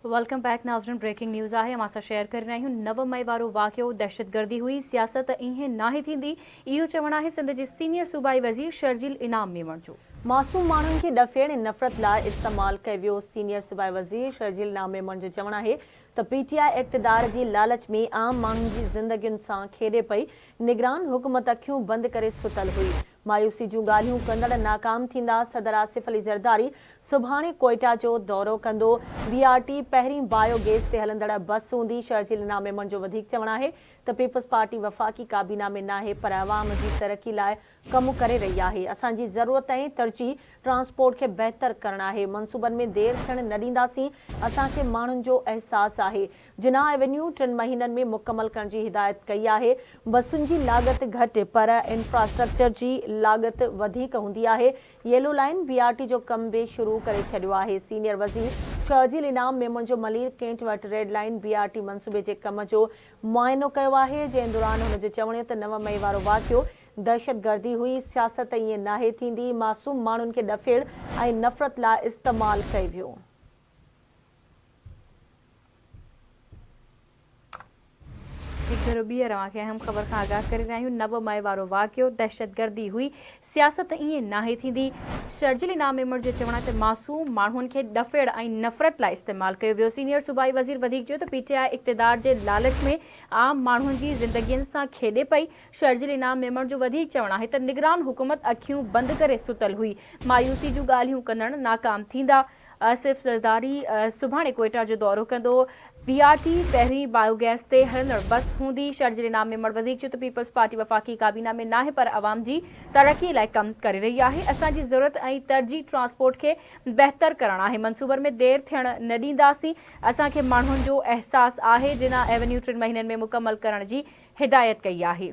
Welcome back नाज़रीन। Breaking news आहे असां शेयर करे रहिया आहियूं। 9 मई वारो वाक़ियो दहशतगर्दी हुई, सियासत इएं नाहे थींदी, इहो चवणु आहे सिंध जे सीनियर सूबाई वज़ीर शर्जील इनाम मेमण जो। मासूम माण्हुनि खे ॾफेड़ ऐं नफ़रत लाइ इस्तेमालु कयो वियो। सीनियर सूबाई वज़ीर शर्जील इनाम मेमण जो चवणु आहे त पीटीआई इक़्तिदार जी लालच में आम माण्हुनि जी ज़िंदगियुनि सां खेॾे पई। निगरान हुकूमत अखियूं बंदि करे सुतल हुई। मायूसी जूं ॻाल्हियूं कंदड़ नाकाम थींदा। सदर आसिफ अली ज़रदारी सुभाणे कोयटा जो दौरो कंदो। बीआरटी पहिरीं बायोगैस ते हलंदड़ बस हूंदी। शर्जील इनाम मेमण जो वधीक चवणु आहे त पीपल्स पार्टी वफ़ाक़ी काबीना में नाहे पर अवाम जी तरक़ी लाइ कमु करे रही आहे। असांजी ज़रूरत ऐं तरजीह ट्रांसपोर्ट खे बहितर करणु आहे। मनसूबनि में देरि थियणु न ॾींदासीं। असांखे माण्हुनि जो अहसासु आहे। जिनाह एवेन्यू 3 महीननि में मुकमल करण जी हिदायत कई आहे। बसुनि जी लागत घटि पर इंफ्रास्ट्रक्चर जी लागत वधीक हूंदी आहे। येलो लाइन बीआरटी जो कमु बि शुरू करे छॾियो आहे। सीनियर वज़ीर शर्जील इनाम मेमण जो मलीर कैंट वटि रेड लाइन बीआरटी मनसूबे जे कम जो मुआयनो कयो आहे, जंहिं दौरान हुन जो चवणु त 9 मई वारो वाक़ियो दहशतगर्दी हुई। सियासत ईअं नाहे थींदी। मासूम माण्हुनि खे ॾफेड़ ऐं नफ़रत लाइ इस्तेमालु कयो वियो। एक भेरो ॿीहर तव्हांखे अहम ख़बर खां आगाह करे रहिया आहियूं। 9 मई वारो वाक़ियो दहशतगर्दी हुई, सियासत ईअं नाहे थींदी। शर्जील इनाम मेमण जो चवणु आहे त मासूम माण्हुनि खे ॾफेड़ ऐं नफ़रत लाइ इस्तेमालु कयो वियो। सीनियर सूबाई वज़ीर वधीक चयो त पीटीआई इक़्तिदार जे लालच में आम माण्हुनि जी ज़िंदगियुनि सां खेॾे पई। शर्जील इनाम मेमण जो वधीक चवणु आहे त निगरान हुकूमत अखियूं बंदि करे सुतल हुई। मायूसी जूं ॻाल्हियूं कंदड़ नाकाम थींदा। आसिफ ज़रदारी सुभाणे कोयटा जो दौरो कंदो। बीआरटी पहिरीं बायोगैस ते हलंदड़ बस हूंदी। शर्जील इनाम मेमण वधीक चयो त पीपल्स पार्टी वफ़ाक़ी काबीना में नाहे पर अवाम जी तरक़ी लाइ कमु करे रही आहे। असांजी ज़रूरत ऐं तरजीह ट्रांसपोर्ट खे बहितर करणु आहे। मनसूबनि में देरि थियणु न ॾींदासीं। असांखे माण्हुनि जो अहसासु आहे। जिनाह एवेन्यू 3 महीननि में मुकमल करण जी हिदायत कई आहे।